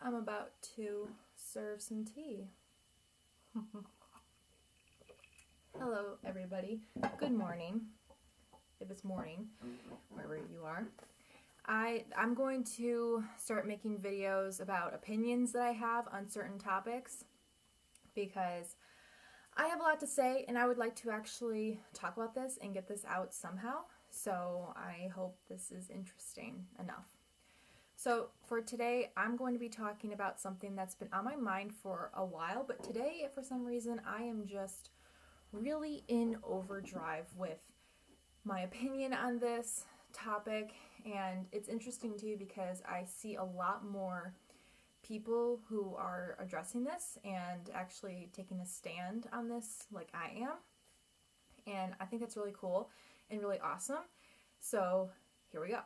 I'm about to serve some tea. Hello, everybody. Good morning, if it's morning, wherever you are. I'm going to start making videos about opinions that I have on certain topics because I have a lot to say and I would like to actually talk about this and get this out somehow. So I hope this is interesting enough. So for today, I'm going to be talking about something that's been on my mind for a while, but today, for some reason, I am just really in overdrive with my opinion on this topic, and it's interesting too because I see a lot more people who are addressing this and actually taking a stand on this like I am, and I think that's really cool and really awesome. So here we go.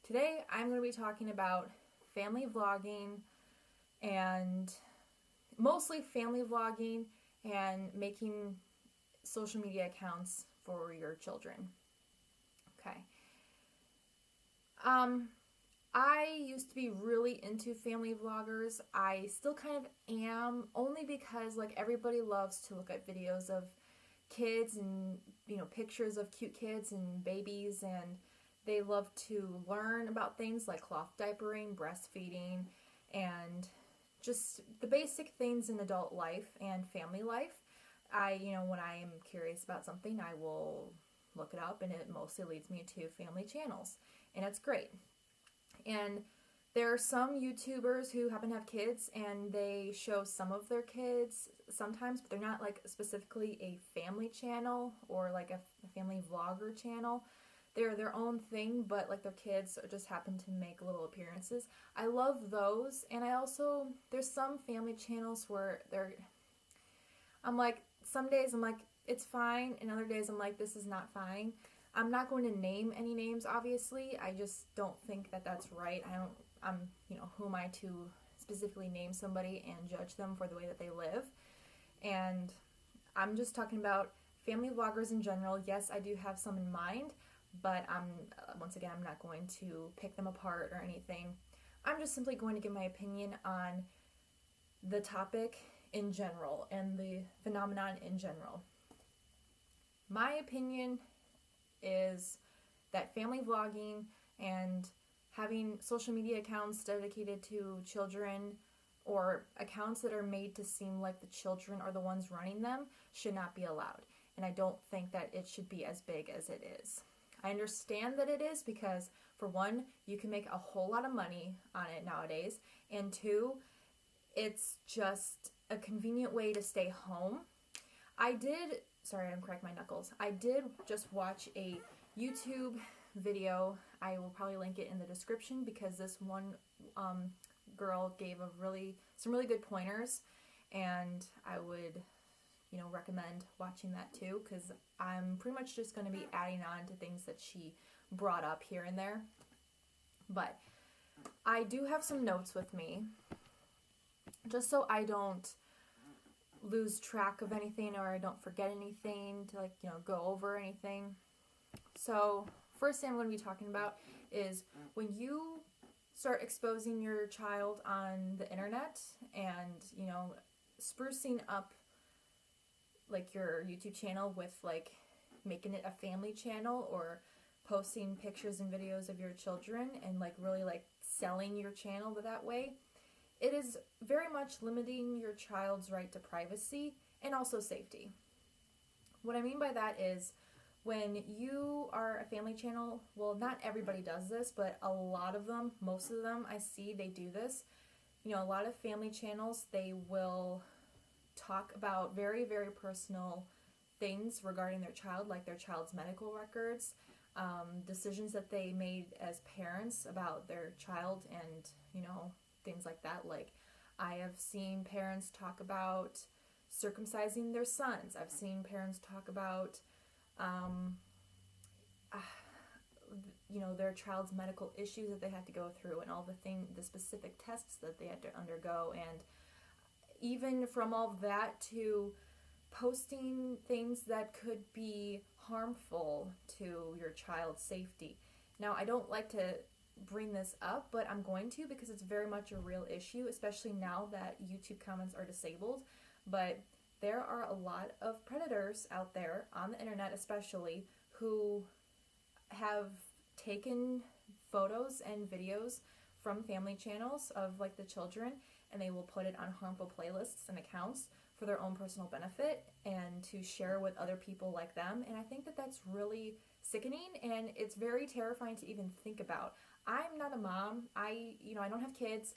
Today I'm going to be talking about family vlogging, and mostly family vlogging and making social media accounts for your children. Okay. I used to be really into family vloggers. I still kind of am, only because like everybody loves to look at videos of kids and, pictures of cute kids and babies, and they love to learn about things like cloth diapering, breastfeeding, and just the basic things in adult life and family life. When I am curious about something, I will look it up, and it mostly leads me to family channels, and it's great. And there are some YouTubers who happen to have kids, and they show some of their kids sometimes, but they're not like specifically a family channel or like a family vlogger channel. They're their own thing, but like their kids just happen to make little appearances. I love those, and there's some family channels where I'm like, some days I'm like, it's fine, and other days I'm like, this is not fine. I'm not going to name any names, obviously. I just don't think that that's right. Who am I to specifically name somebody and judge them for the way that they live? And I'm just talking about family vloggers in general. Yes, I do have some in mind, but once again, I'm not going to pick them apart or anything. I'm just simply going to give my opinion on the topic in general and the phenomenon in general. My opinion is that family vlogging and having social media accounts dedicated to children, or accounts that are made to seem like the children are the ones running them, should not be allowed. And I don't think that it should be as big as it is. I understand that it is because, for one, you can make a whole lot of money on it nowadays, and two, it's just a convenient way to stay home. Sorry, I'm cracking my knuckles. I did just watch a YouTube video. I will probably link it in the description because this one girl gave some really good pointers, and I would recommend watching that too, because I'm pretty much just going to be adding on to things that she brought up here and there. But I do have some notes with me, just so I don't lose track of anything or I don't forget anything to go over anything. So first thing I'm going to be talking about is when you start exposing your child on the internet and sprucing up like your YouTube channel with like making it a family channel, or posting pictures and videos of your children and like really like selling your channel that way, it is very much limiting your child's right to privacy and also safety. What I mean by that is, when you are a family channel, well, not everybody does this, but a lot of them, most of them I see, they do this. A lot of family channels, they will talk about very, very personal things regarding their child, like their child's medical records, decisions that they made as parents about their child, and things like that. Like, I have seen parents talk about circumcising their sons. I've seen parents talk about their child's medical issues that they had to go through, and all the specific tests that they had to undergo, and even from all of that to posting things that could be harmful to your child's safety. Now, I don't like to bring this up, but I'm going to because it's very much a real issue, especially now that YouTube comments are disabled. But there are a lot of predators out there on the internet, especially, who have taken photos and videos from family channels of like the children, and they will put it on harmful playlists and accounts for their own personal benefit and to share with other people like them. And I think that that's really sickening, and it's very terrifying to even think about. I'm not a mom. I don't have kids.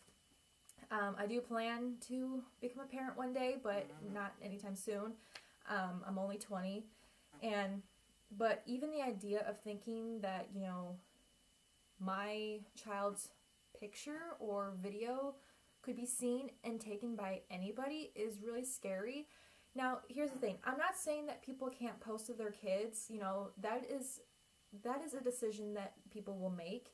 I do plan to become a parent one day, but not anytime soon. I'm only 20, but even the idea of thinking that, my child's picture or video could be seen and taken by anybody is really scary. Now, here's the thing. I'm not saying that people can't post of their kids. That is a decision that people will make.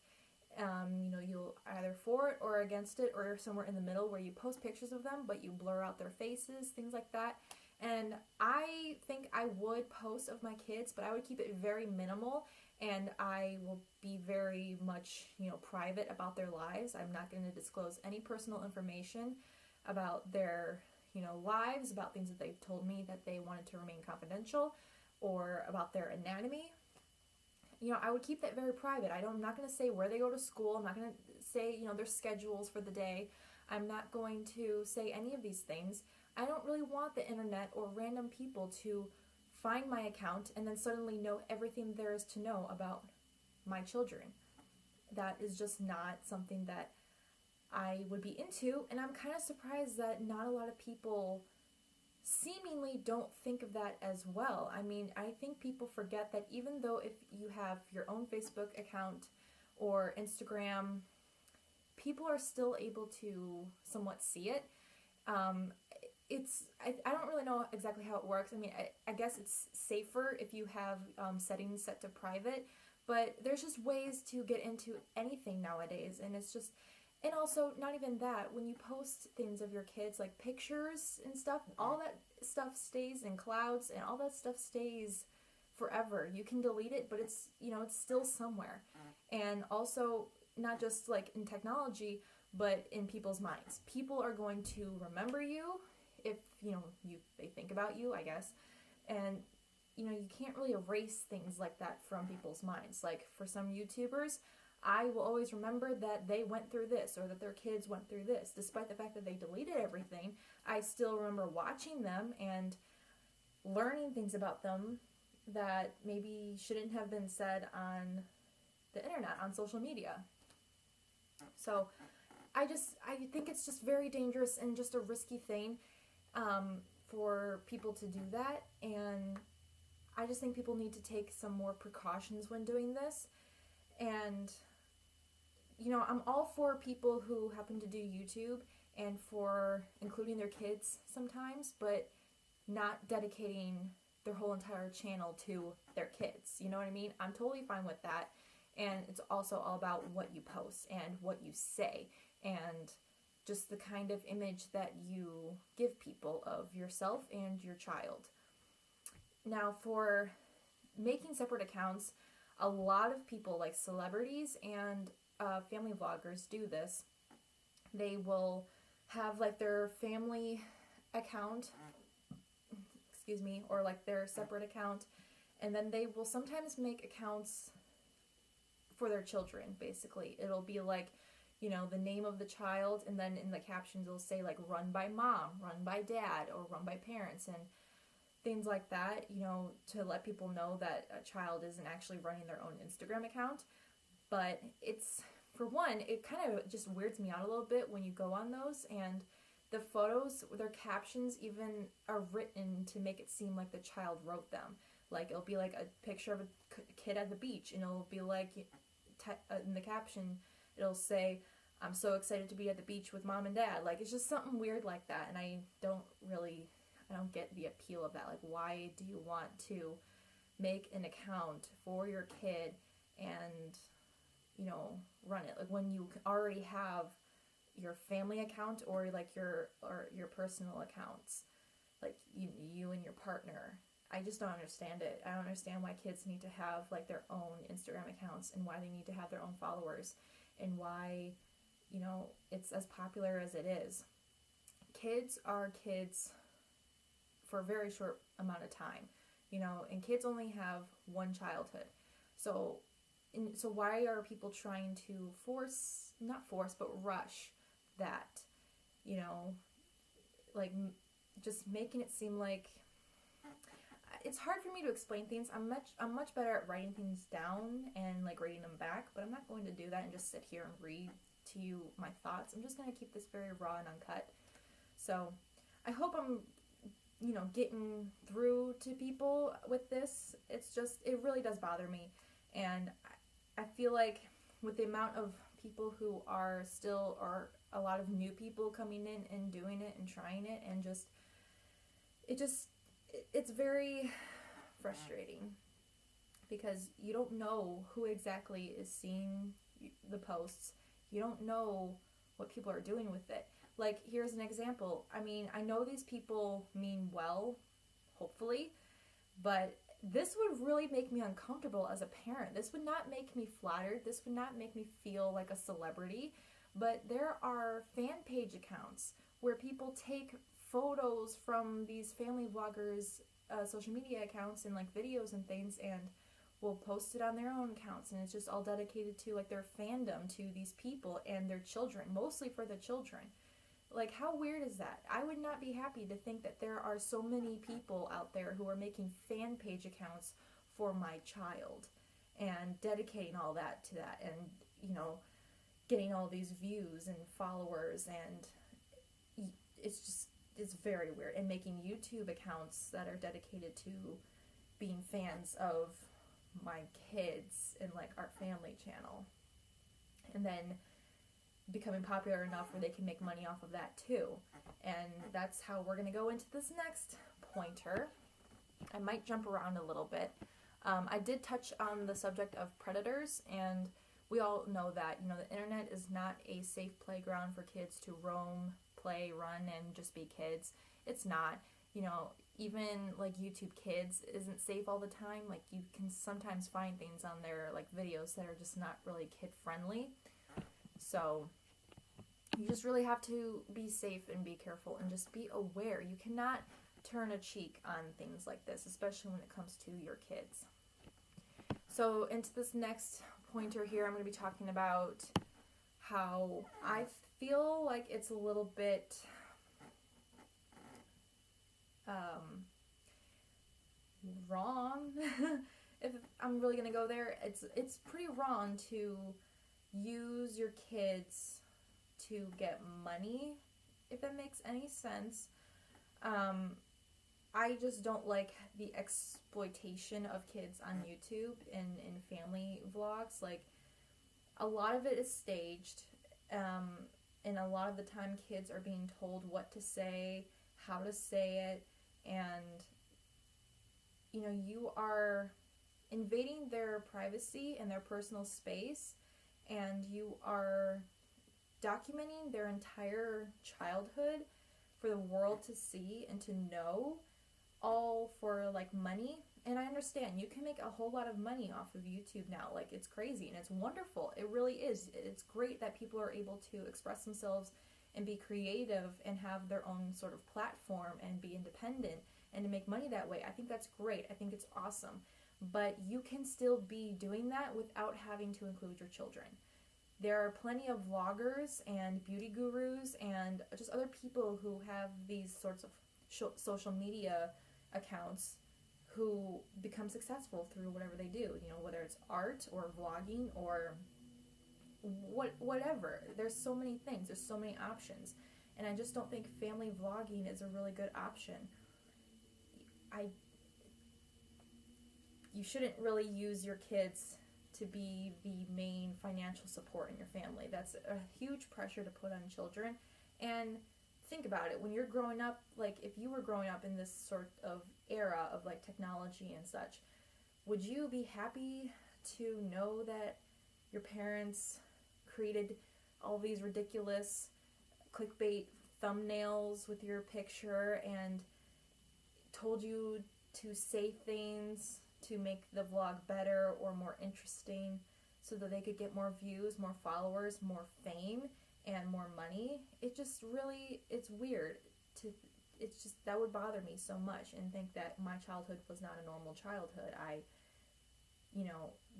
You'll either for it or against it, or somewhere in the middle where you post pictures of them, but you blur out their faces, things like that. And I think I would post of my kids, but I would keep it very minimal, and I will be very much, private about their lives. I'm not going to disclose any personal information about their, lives, about things that they've told me that they wanted to remain confidential, or about their anatomy. I would keep that very private. I'm not going to say where they go to school. I'm not going to say, their schedules for the day. I'm not going to say any of these things. I don't really want the internet or random people to find my account and then suddenly know everything there is to know about my children. That is just not something that I would be into, and I'm kind of surprised that not a lot of people seemingly don't think of that as well. I mean, I think people forget that even though if you have your own Facebook account or Instagram, people are still able to somewhat see it. I don't really know exactly how it works. I mean, I guess it's safer if you have settings set to private, but there's just ways to get into anything nowadays, and and also, not even that, when you post things of your kids, like pictures and stuff, all that stuff stays in clouds, and all that stuff stays forever. You can delete it, but it's still somewhere. And also, not just like in technology, but in people's minds. People are going to remember you if, they think about you, I guess. And, you can't really erase things like that from people's minds. Like, for some YouTubers, I will always remember that they went through this, or that their kids went through this. Despite the fact that they deleted everything, I still remember watching them and learning things about them that maybe shouldn't have been said on the internet, on social media. So I think it's just very dangerous and just a risky thing for people to do that, and I just think people need to take some more precautions when doing this. And I'm all for people who happen to do YouTube and for including their kids sometimes, but not dedicating their whole entire channel to their kids. You know what I mean? I'm totally fine with that. And it's also all about what you post and what you say, and just the kind of image that you give people of yourself and your child. Now, for making separate accounts, a lot of people, like celebrities and family vloggers, do this. They will have like their family account, or like their separate account, and then they will sometimes make accounts for their children, basically. It'll be like, the name of the child, and then in the captions it'll say like run by mom, run by dad, or run by parents, and things like that, to let people know that a child isn't actually running their own Instagram account. But it's, for one, it kind of just weirds me out a little bit when you go on those, and the photos, their captions even are written to make it seem like the child wrote them. Like, it'll be like a picture of a kid at the beach, and it'll be like, in the caption, it'll say, "I'm so excited to be at the beach with mom and dad." Like, it's just something weird like that, and I don't get the appeal of that. Like, why do you want to make an account for your kid and, run it? Like, when you already have your family account, or like your personal accounts, like you and your partner. I just don't understand it. I don't understand why kids need to have like their own Instagram accounts, and why they need to have their own followers. and why, it's as popular as it is. Kids are kids for a very short amount of time, and kids only have one childhood. So why are people trying to rush that, like just making it seem like it's hard for me to explain things. I'm much better at writing things down and like reading them back, but I'm not going to do that and just sit here and read to you my thoughts. I'm just going to keep this very raw and uncut. So I hope I'm getting through to people with this. It's just, it really does bother me, and I feel like with the amount of people who are still, or a lot of new people coming in and doing it and trying it, and it's very frustrating because you don't know who exactly is seeing the posts. You don't know what people are doing with it. Like, here's an example. I mean, I know these people mean well, hopefully, but this would really make me uncomfortable as a parent. This would not make me flattered. This would not make me feel like a celebrity. But there are fan page accounts where people take photos from these family vloggers' social media accounts and like videos and things, and will post it on their own accounts, and it's just all dedicated to like their fandom to these people and their children, mostly for the children. Like, how weird is that? I would not be happy to think that there are so many people out there who are making fan page accounts for my child and dedicating all that to that, and getting all these views and followers, and it's very weird. And making YouTube accounts that are dedicated to being fans of my kids and like our family channel, and then becoming popular enough where they can make money off of that too. And that's how we're going to go into this next pointer. I might jump around a little bit. I did touch on the subject of predators, and we all know that, the internet is not a safe playground for kids to roam, play, run, and just be kids. It's not. Even like YouTube Kids isn't safe all the time. Like, you can sometimes find things on there, like videos that are just not really kid friendly. So you just really have to be safe and be careful and just be aware. You cannot turn a cheek on things like this, especially when it comes to your kids. So into this next pointer here, I'm going to be talking about how I feel like it's a little bit wrong. If I'm really going to go there, it's pretty wrong to use your kids to get money, if that makes any sense. I just don't like the exploitation of kids on YouTube and in family vlogs. Like, a lot of it is staged, and a lot of the time kids are being told what to say, how to say it, and you are invading their privacy and their personal space, and you are documenting their entire childhood for the world to see and to know, all for like money. And I understand you can make a whole lot of money off of YouTube now. Like, it's crazy and it's wonderful. It really is. It's great that people are able to express themselves and be creative and have their own sort of platform and be independent and to make money that way. I think that's great. I think it's awesome. But you can still be doing that without having to include your children. There are plenty of vloggers and beauty gurus and just other people who have these sorts of social media accounts who become successful through whatever they do, whether it's art or vlogging or whatever. There's so many things. There's so many options. And I just don't think family vlogging is a really good option. You shouldn't really use your kids to be the main financial support in your family. That's a huge pressure to put on children. And think about it, when you're growing up, like if you were growing up in this sort of era of like technology and such, would you be happy to know that your parents created all these ridiculous clickbait thumbnails with your picture and told you to say things to make the vlog better or more interesting so that they could get more views, more followers, more fame, and more money. It just really, it's weird to, it's just, that would bother me so much, and think that my childhood was not a normal childhood.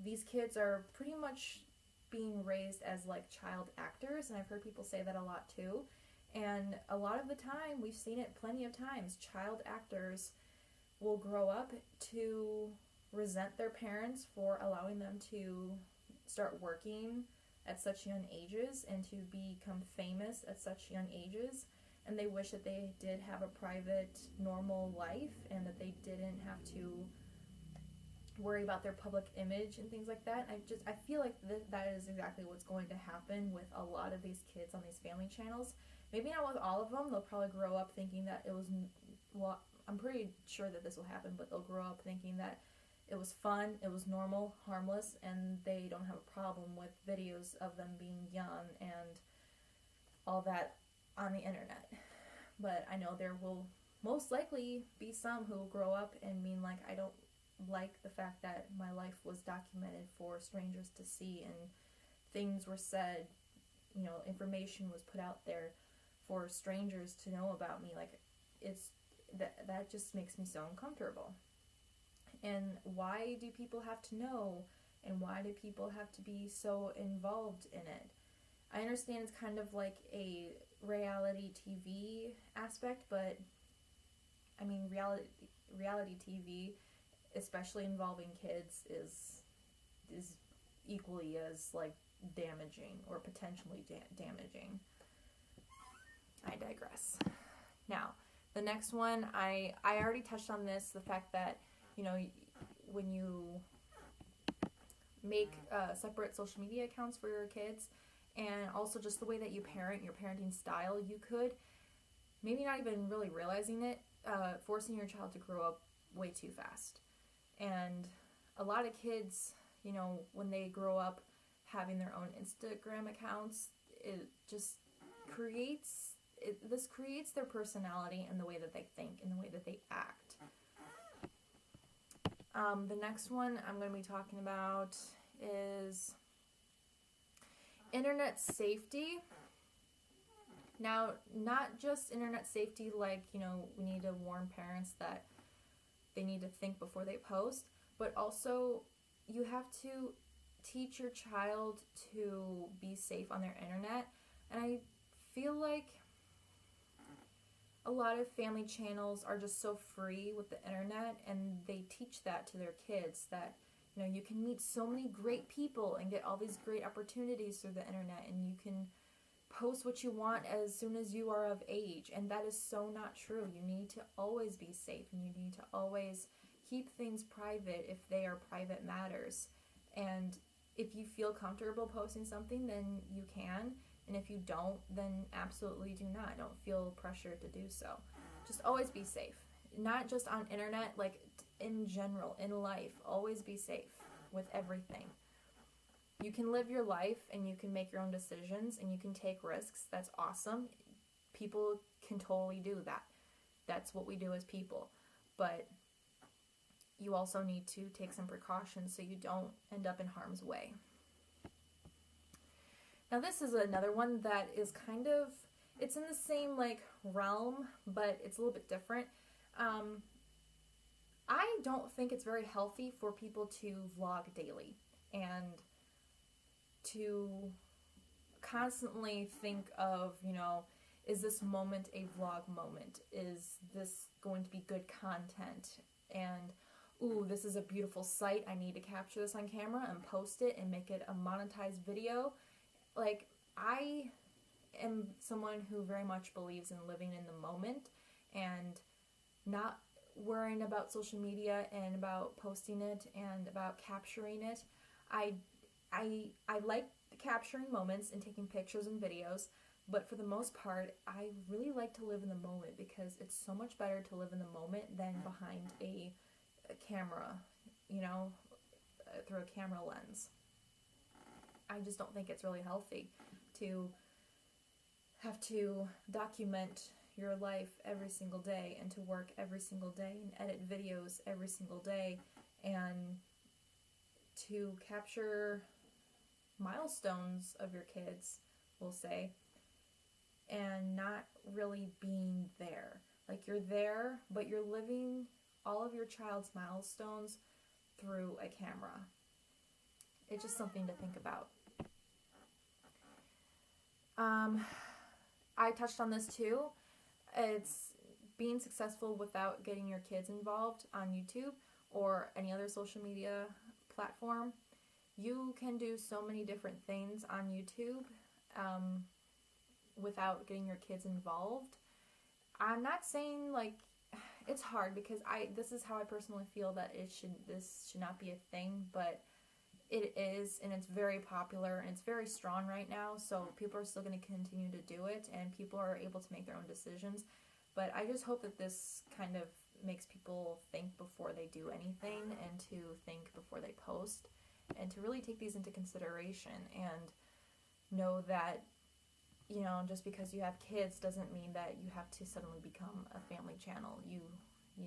These kids are pretty much being raised as like child actors, and I've heard people say that a lot too. And a lot of the time, we've seen it plenty of times, child actors will grow up to resent their parents for allowing them to start working at such young ages and to become famous at such young ages, and they wish that they did have a private, normal life, and that they didn't have to worry about their public image and things like that. I feel like that is exactly what's going to happen with a lot of these kids on these family channels. Maybe not with all of them. They'll probably grow up thinking that it was, well, I'm pretty sure that this will happen, but they'll grow up thinking that it was fun, it was normal, harmless, and they don't have a problem with videos of them being young and all that on the internet. But I know there will most likely be some who will grow up and mean like, I don't like the fact that my life was documented for strangers to see, and things were said, information was put out there for strangers to know about me. Like, it's that just makes me so uncomfortable. And why do people have to know, and why do people have to be so involved in it? I understand it's kind of like a reality TV aspect, but I mean, reality TV, especially involving kids, is equally as like damaging, or potentially damaging. I digress. Now, the next one, I already touched on this, the fact that, when you make separate social media accounts for your kids, and also just the way that you parent, your parenting style, you could, maybe not even really realizing it, forcing your child to grow up way too fast. And a lot of kids, when they grow up having their own Instagram accounts, it just creates their personality and the way that they think and the way that they act. The next one I'm going to be talking about is internet safety. Now, not just internet safety like, we need to warn parents that they need to think before they post, but also you have to teach your child to be safe on their internet. And I feel like a lot of family channels are just so free with the internet, and they teach that to their kids, that you can meet so many great people and get all these great opportunities through the internet, and you can post what you want as soon as you are of age. And that is so not true. You need to always be safe, and you need to always keep things private if they are private matters. And if you feel comfortable posting something, then you can. And if you don't, then absolutely do not. Don't feel pressure to do so. Just always be safe. Not just on internet, like in general, in life. Always be safe with everything. You can live your life, and you can make your own decisions, and you can take risks. That's awesome. People can totally do that. That's what we do as people. But you also need to take some precautions so you don't end up in harm's way. Now, this is another one that is it's in the same realm, but it's a little bit different. I don't think it's very healthy for people to vlog daily and to constantly think of, is this moment a vlog moment? Is this going to be good content? And, ooh, this is a beautiful sight. I need to capture this on camera and post it and make it a monetized video. I am someone who very much believes in living in the moment and not worrying about social media and about posting it and about capturing it. I like capturing moments and taking pictures and videos, but for the most part, I really like to live in the moment, because it's so much better to live in the moment than behind a camera, through a camera lens. I just don't think it's really healthy to have to document your life every single day, and to work every single day, and edit videos every single day, and to capture milestones of your kids, we'll say, and not really being there. Like, you're there, but you're living all of your child's milestones through a camera. It's just something to think about. I touched on this too. It's being successful without getting your kids involved on YouTube or any other social media platform. You can do so many different things on YouTube without getting your kids involved. I'm not saying, like, it's hard because this is how I personally feel that this should not be a thing, but it is, and it's very popular, and it's very strong right now, so people are still going to continue to do it, and people are able to make their own decisions. But I just hope that this kind of makes people think before they do anything, and to think before they post, and to really take these into consideration, and know that, you know, just because you have kids doesn't mean that you have to suddenly become a family channel. You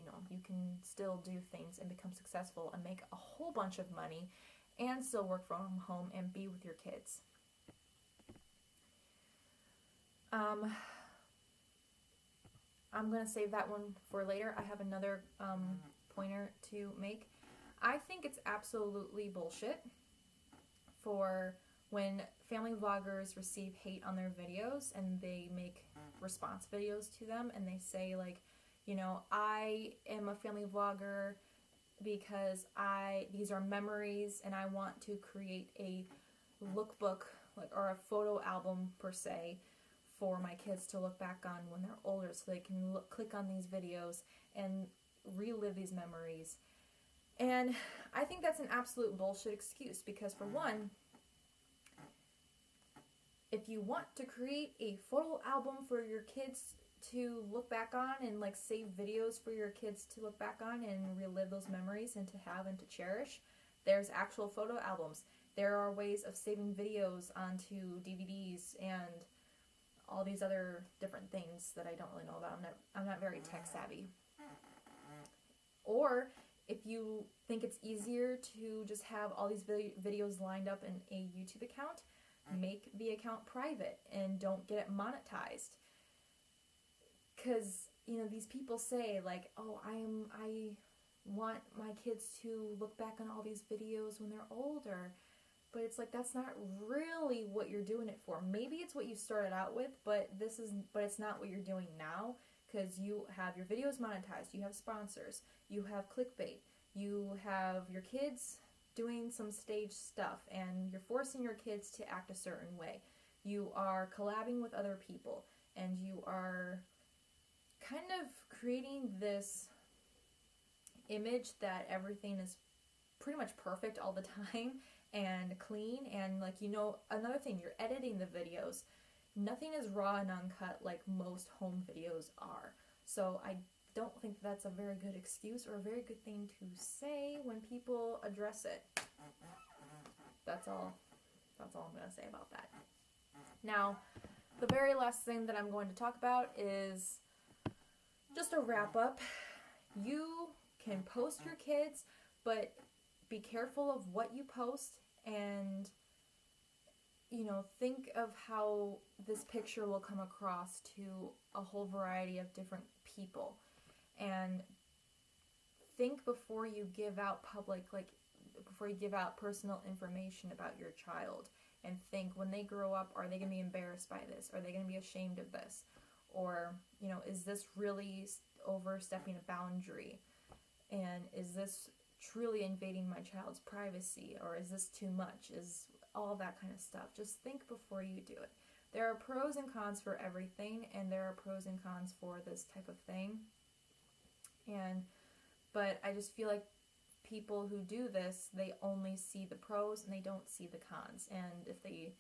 know, you can still do things and become successful and make a whole bunch of money and still work from home and be with your kids. I'm going to save that one for later. I have another pointer to make. I think it's absolutely bullshit for when family vloggers receive hate on their videos and they make response videos to them and they say, like, you know, I am a family vlogger because these are memories and I want to create a lookbook, like, or a photo album per se, for my kids to look back on when they're older, so they can click on these videos and relive these memories. And I think that's an absolute bullshit excuse, because for one, if you want to create a photo album for your kids to look back on and, like, save videos for your kids to look back on and relive those memories and to have and to cherish, there's actual photo albums. There are ways of saving videos onto DVDs and all these other different things that I don't really know about. I'm not very tech savvy. Or if you think it's easier to just have all these videos lined up in a YouTube account, make the account private and don't get it monetized. Because, you know, these people say, like, oh, I want my kids to look back on all these videos when they're older. But it's like, that's not really what you're doing it for. Maybe it's what you started out with, but it's not what you're doing now, because you have your videos monetized, you have sponsors, you have clickbait, you have your kids doing some stage stuff, and you're forcing your kids to act a certain way. You are collabing with other people, and you are kind of creating this image that everything is pretty much perfect all the time and clean, and, like, you know, another thing, you're editing the videos. Nothing is raw and uncut like most home videos are. So I don't think that's a very good excuse or a very good thing to say when people address it. That's all I'm going to say about that. Now, the very last thing that I'm going to talk about is just a wrap up. You can post your kids, but be careful of what you post, and, you know, think of how this picture will come across to a whole variety of different people. And think before you give out before you give out personal information about your child. And think, when they grow up, are they going to be embarrassed by this? Are they going to be ashamed of this? Or, you know, is this really overstepping a boundary? And is this truly invading my child's privacy? Or is this too much? Is all that kind of stuff. Just think before you do it. There are pros and cons for everything, and there are pros and cons for this type of thing. But I just feel like people who do this, they only see the pros and they don't see the cons. And if they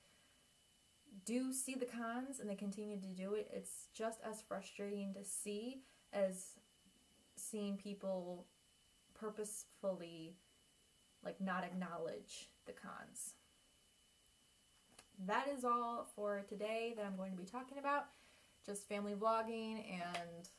do see the cons and they continue to do it, it's just as frustrating to see as seeing people purposefully, like, not acknowledge the cons. That is all for today that I'm going to be talking about. Just family vlogging and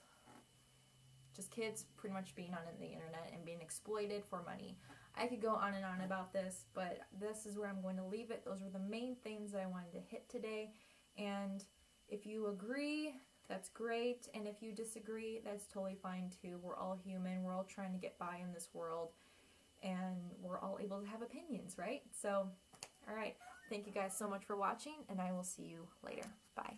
just kids pretty much being on the internet and being exploited for money. I could go on and on about this, but this is where I'm going to leave it. Those were the main things that I wanted to hit today. And if you agree, that's great. And if you disagree, that's totally fine too. We're all human. We're all trying to get by in this world. And we're all able to have opinions, right? So, all right. Thank you guys so much for watching, and I will see you later. Bye.